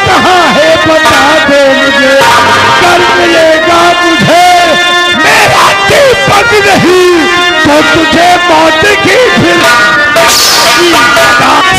कहाँ है बता दो मुझे, कर मिलेगा मुझे मेरा दीपक नहीं तो तुझे मौत की फिर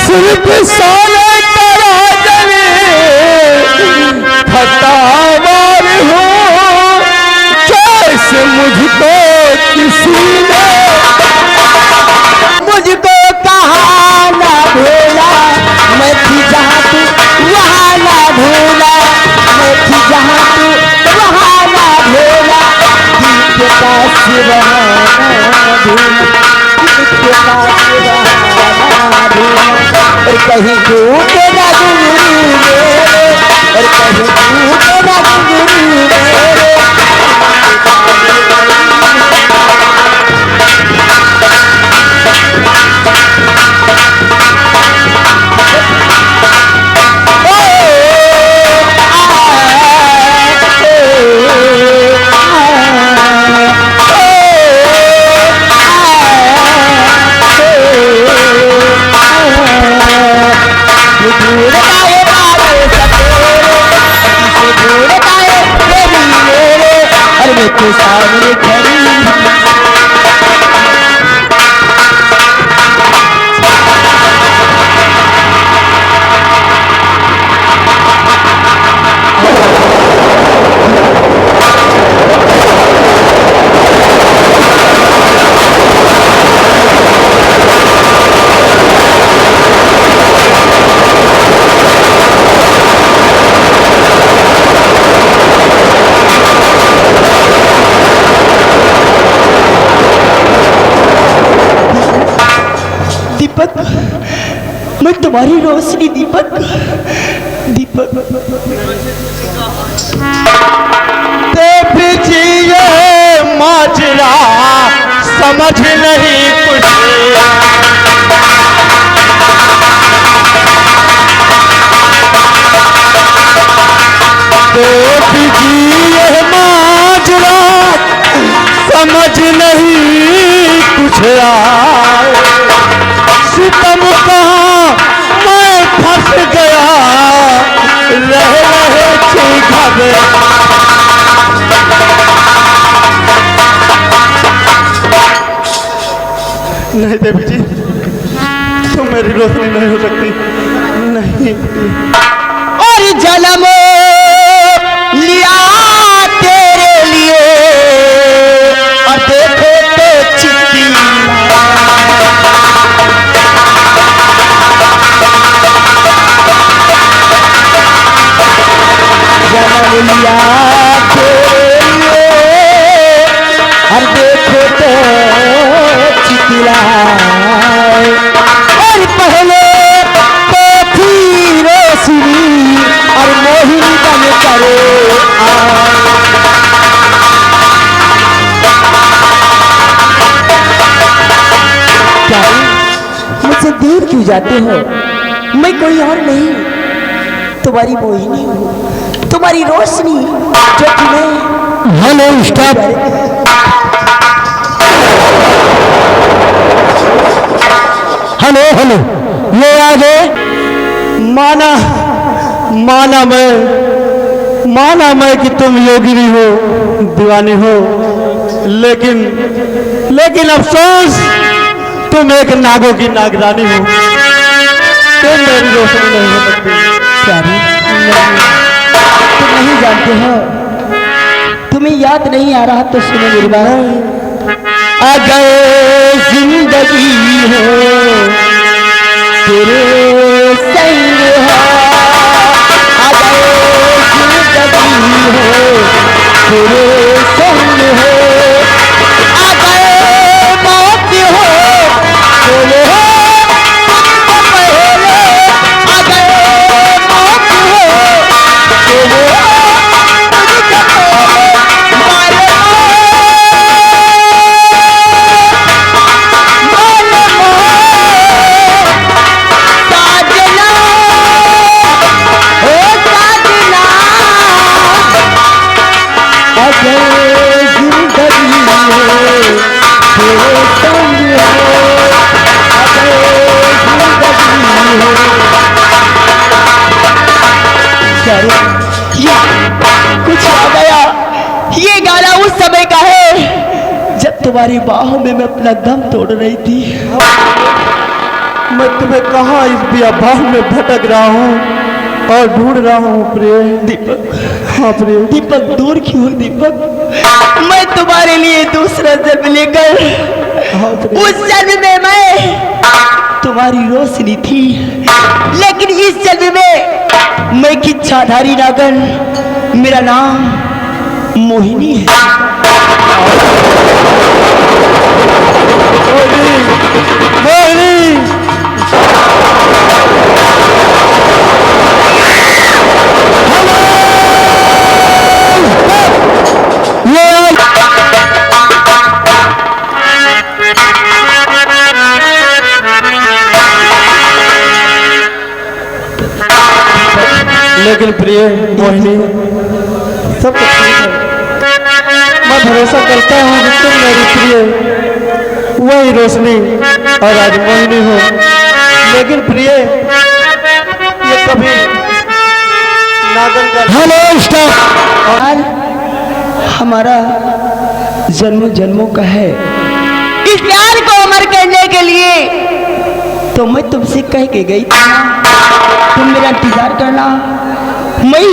सिर्फ सोने तेरा जले फटावार हो जैसे मुझको किसी ने मुझको कहाँ ना भूला, मैं थी जहाँ तू वहाँ ना भूला, मैं थी जहाँ तू वहाँ ना भूला, दीप का सिरहाना भूला, दीप का सिरहाना भूला, और कहीं टूटे ना घुंघरू मेरे, और कहीं टूटे ना घुंघरू मेरे। के सामने खड़ी दीपक, मैं तुम्हारी रोशनी दीपक, दीपक जिए माजरा समझ नहीं कुछ, जिए माजरा समझ नहीं कुछ सितम कहाँ मैं फंस गया, रह रहे घबरा। नहीं देवी जी, तुम मेरी रोशनी नहीं हो सकती, नहीं। और जन्म लिया तेरे लिए, और देखो तो चिट्ठी जन्म लिया तेरे लिए, और देखो तो चितलाए, और पहले तो थी रोशनी, और मोहिनी बन करे क्या मुझसे दूर क्यों जाते हो? मैं कोई और नहीं, तुम्हारी मोहिनी हूँ, तुम्हारी रोशनी जो तुम्हें। हेलो स्टॉप, हेलो हेलो, ये आ गए। माना मैं कि तुम योगिनी हो, दीवानी हो, लेकिन अफसोस तुम एक नागों की नागरानी हो, तुम मेरी रोशनी नहीं हो सकती। प्यारी, तुम नहीं जानते हो, तुम्हें याद नहीं आ रहा तो सुनो मेरी बात। अगर जिंदगी हो तेरे संग है, अगर जिंदगी हो तेरे संग है, अगर मौत हो चले हो तुमको पहले, अगर मौत हो चले हो तुमको पहले, अगर तुम्हारी बाहों में मैं अपना दम तोड़ रही थी। मैं तुम्हें कहाँ इस बियाबान में भटक रहा हूँ और ढूंढ रहा हूँ प्रिय। दीपक, हाँ प्रिय। दीपक दूर क्यों दीपक? मैं तुम्हारे लिए दूसरा जन्म लेकर, हाँ प्रिय। उस जन्म में मैं तुम्हारी रोशनी थी, लेकिन इस जन्म में मैं किच्छाधारी नागन, मेरा नाम मोहिनी है। मोहिनी, लेकिन प्रिय मोहिनी, सब कुछ ठीक है। मैं भरोसा करता हूँ कि तुम मेरी प्रिय वही रोशनी और आज मोहिनी हो। लेकिन प्रिय, ये कभी नागन का हेलो स्टॉप और हमारा जन्मों जन्मों का है। इस प्यार को अमर करने के लिए तो मैं तुमसे कह के गई थी, तुम मेरा इंतजार करना, मैं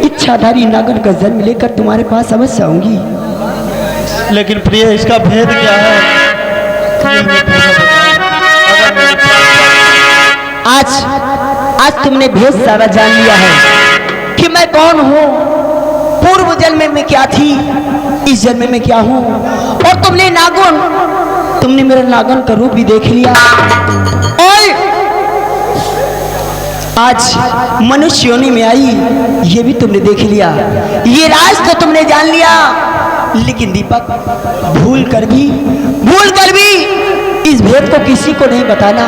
इच्छाधारी नागन का जन्म लेकर तुम्हारे पास अवश्य आऊंगी। लेकिन प्रिय, इसका भेद क्या है? आज तुमने भेद सारा जान लिया है कि मैं कौन हूँ, पूर्व जन्म में क्या थी, इस जन्म में क्या हूँ। और तुमने मेरा नागन का रूप भी देख लिया, और आज मनुष्य योनि में आई ये भी तुमने देख लिया, ये राज तो तुमने जान लिया। लेकिन दीपक, भूल कर भी इस भेद को किसी को नहीं बताना।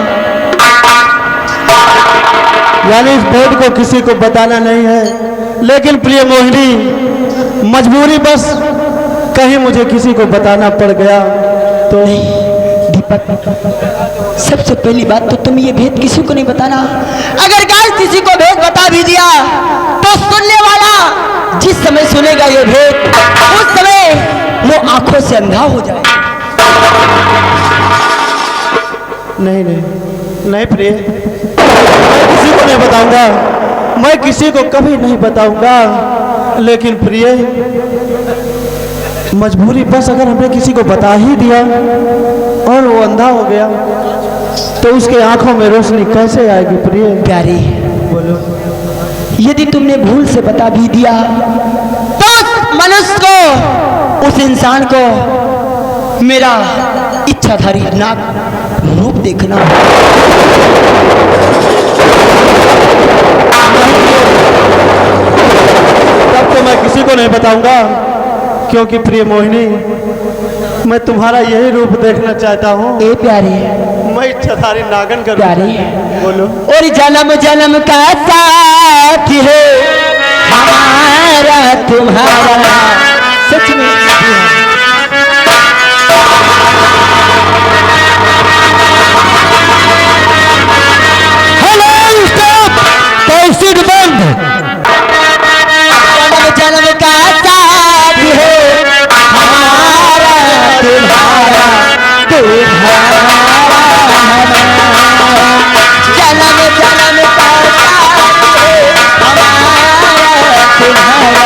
यानी इस भेद को किसी को बताना नहीं है। लेकिन प्रिय मोहिनी, मजबूरी बस कहीं मुझे किसी को बताना पड़ गया तो। दीपक, सबसे पहली बात तो तुम ये भेद किसी को नहीं बताना। अगर गाइस किसी को भेद बता भी दिया तो सुनने वाला जिस समय सुनेगा ये भेद, उस समय वो आंखों से अंधा हो जाए। नहीं प्रिय, मैं किसी को नहीं बताऊंगा, मैं किसी को कभी नहीं बताऊंगा। लेकिन प्रिय, मजबूरी बस अगर हमने किसी को बता ही दिया और वो अंधा हो गया तो उसके आंखों में रोशनी कैसे आएगी? प्रिय प्यारी, बोलो। यदि तुमने भूल से बता भी दिया तो उस मनुष्य को, उस इंसान को मेरा इच्छाधारी नाग रूप देखना। तब तो मैं किसी को नहीं बताऊंगा, क्योंकि प्रिय मोहिनी, मैं तुम्हारा यही रूप देखना चाहता हूँ। ए प्यारी, मैं इच्छाधारी नागन का प्यारी, बोलो। और जन्म जन्म का साथ है हमारा तुम्हारा, सच में हेलो स्टॉप, कैसेट बंद। जन्म जन्म का साथ है हमारा तुम्हारा, जन्म जन्म का साथ है हमारा तुम्हारा।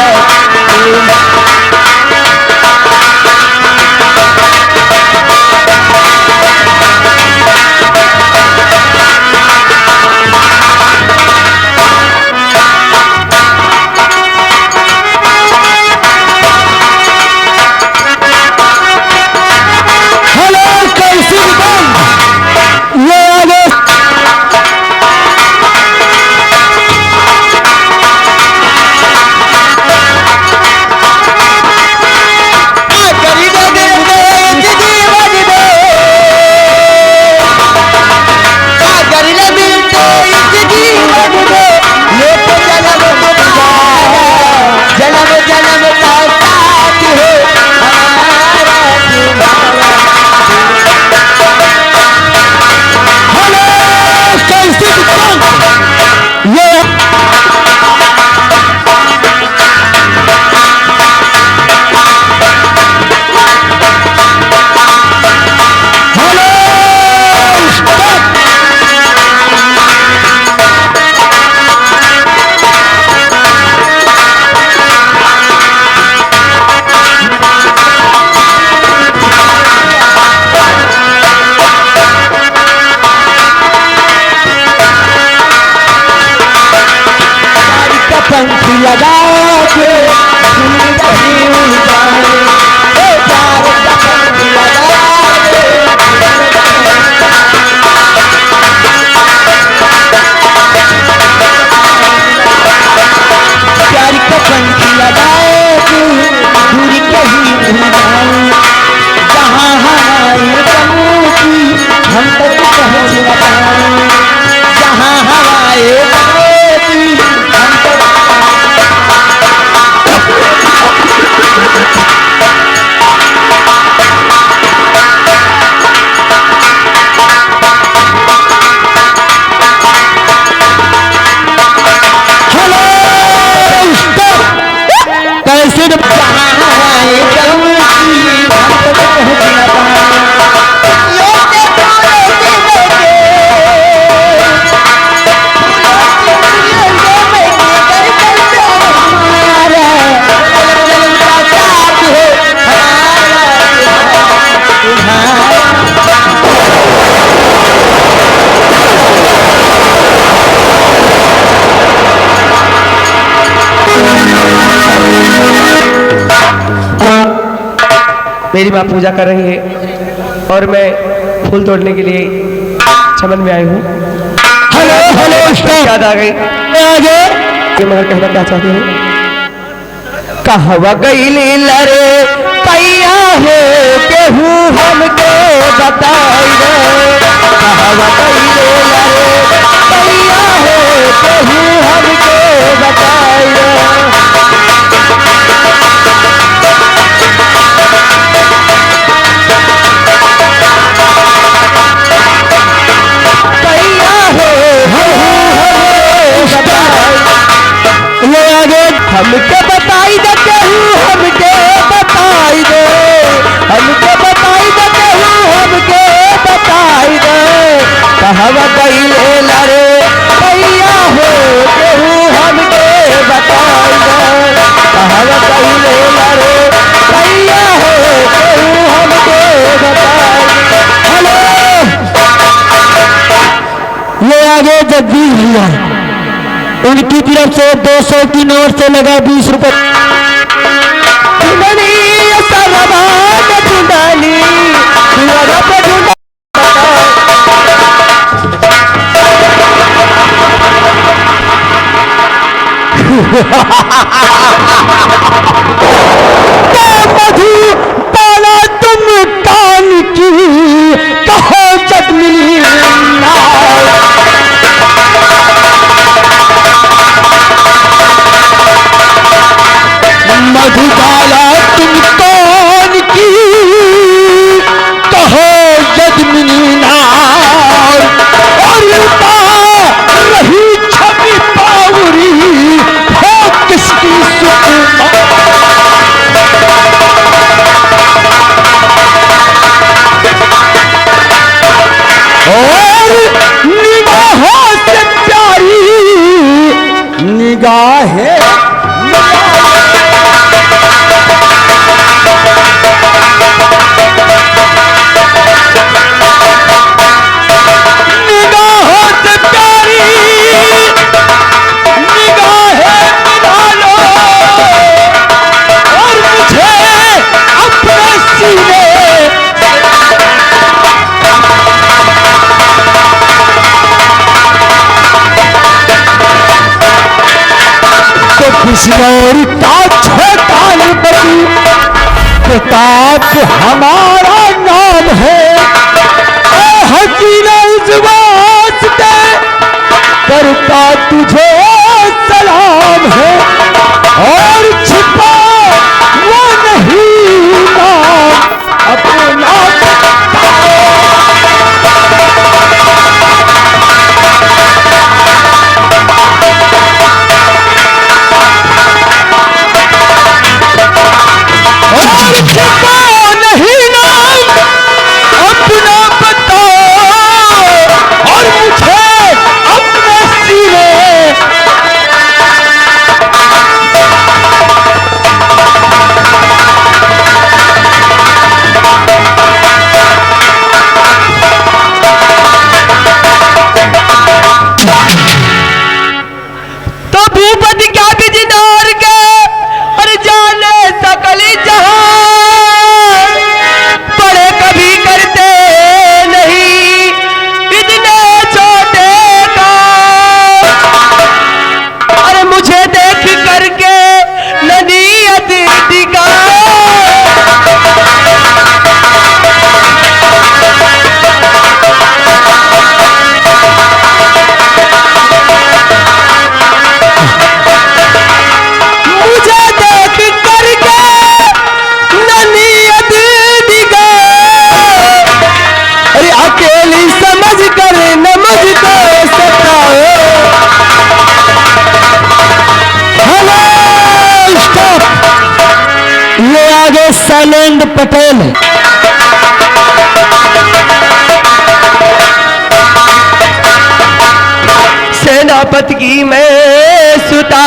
पंख लगा के दूर कहीं उड़ जाए, प्यार का पंख लगा के प्यार का पंख लगाए दूर कहीं उड़ जाए, जहाँ हवाएं कबू की हम तक पहुँच न पाए, जहाँ हवाएं कबू की हम तक कैसे जहाँ हवाएं कबू की हम तक पहुँच न पाए, मेरी माँ पूजा कर रही है और मैं फूल तोड़ने के लिए चमन में आई हूँ। हेलो हेलो याद आ गई आगे ये मगर कहना क्या चाहती हूँ। कहवा गईली लरे पैया हो केहू हमके बताई रे, कहवा गईली लरे पैया हो केहू हमके बताई रे, पैया हो ले आगे हमके बताई दे केहू हमके बताई दे, हमके बताई दे केहू हमके बताई दे, कहवा गईले लरे पैया हो केहू हमके बताई दे, कहवा गईले लरे पैया हो केहू हमके बताई दे। हेलो ये आगे जगदीश भैया उनकी तरफ से 200 की नोट से लगा 20 रुपए। चुनरी सरवान चुनरी दुआरा पे ढूंढा मधु पाला तुम कान की कहो जग मिली मधुबाला तुम कौन की कहो यदमिनी नार, और रही छवि पावरी हो किसकी और निगाहों से प्यारी निगाहें किशोर का छोटा बड़ी प्रताप हमारा नाम है, हसीना इस वास्ते करता तुझे सलाम है, और छिपा वो नहीं नाम अपना नहीं शैलेंद्र पटेल। सेनापति की मैं सुता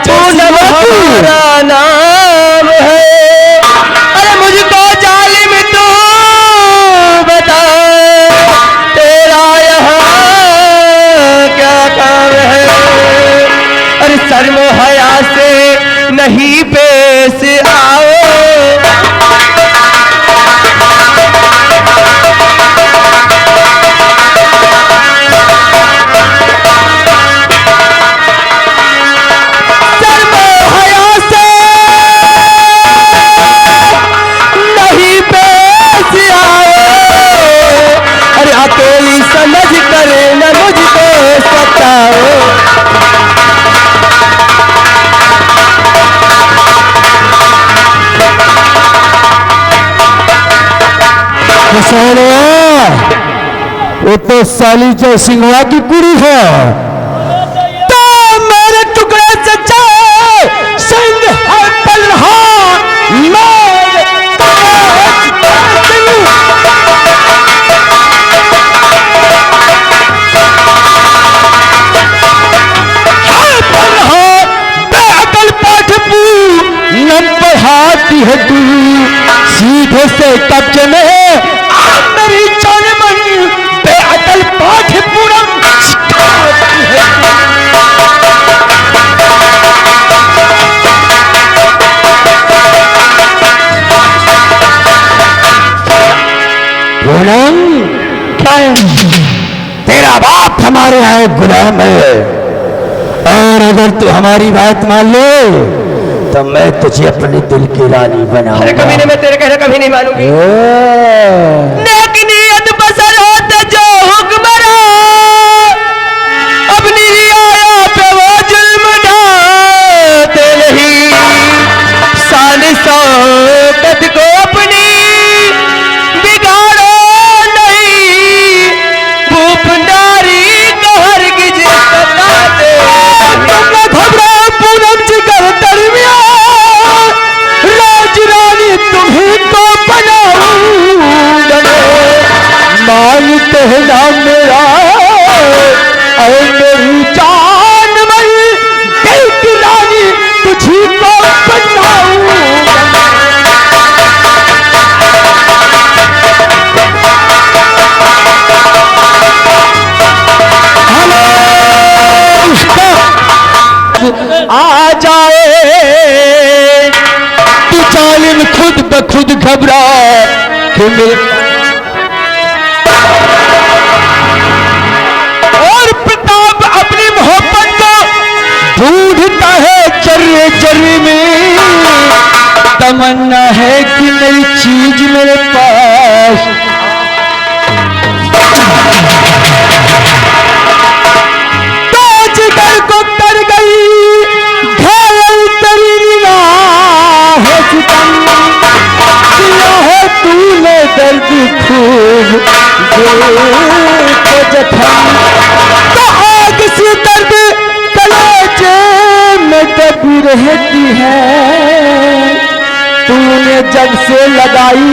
पूनम हमारा नाम है। अरे मुझको जालिम तू बता, तेरा यहाँ क्या काम है। अरे शर्म हया से नहीं पेश आओ। अकेली समझ कर न मुझको सताओ। वो तो साली जय सिंहवा की कुड़ी है। तो मेरे टुकड़े से जय सिंह है पलहा मैं पढ़ाती है तू सीधे से कब्जे में मेरी जान मन बेअकल पाठ पूरम सिखाती है। पूनम क्या तेरा बाप हमारे यहाँ गुलाम है, और अगर तू हमारी बात मान ले तो मैं तुझे अपने दिल की रानी बनाऊंगा। अरे कभी नहीं, मैं तेरे कहना कभी नहीं मानूंगी। नेक नियत बसर होते जो हुक्मरान, अपनी रियाया पे वो जुल्म ढाते नहीं। शान शौकत को अपनी बिगाड़ो नहीं, भूप नारी को हरगिज सताते। घबराओ पूनम जिगर दरमिया, राज रानी तुम्ही को बनाऊंगा। मानते हैं ना मेरा अरे मेरी जान मन दिल की रानी तुझी को बनाऊंगा। आ जाए तू जालिम खुद ब खुद घबरा के और प्रताप अपनी मोहब्बत को ढूंढता है जर्रे जर्रे में। तमन्ना है कि नई चीज मेरे पास जिगर को कर गई घायल तेरी निगाह सितम। दिया है तूने दर्द खूब को जखम, तो आग सी दर्द कलेजे में दबी रहती है। तूने जब से लगाई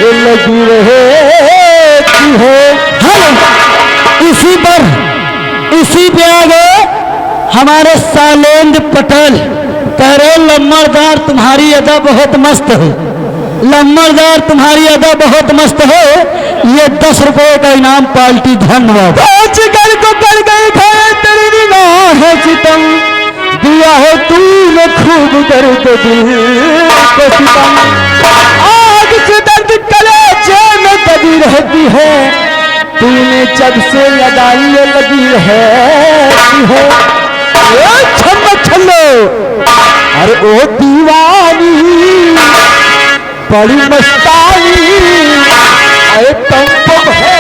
ये लगी रहती है। इसी पे आ गए हमारे शैलेंद्र पटेल। कह रहे लम्बरदार तुम्हारी अदा बहुत मस्त है, लम्बरदार तुम्हारी अदा बहुत मस्त है, ये 10 रुपए का इनाम पार्टी। धन्यवाद। जिगर को कर गए तेरी निगाह सितम, दिया है तूने खूब दर्द दिल को सितम। आग से दर्द कलेजे में दबी रहती है, तूने जब से लगाई ये लगी है। छल्लो छल्लो अरे ओ दीवानी बड़ी मस्तानी, अरे तुम है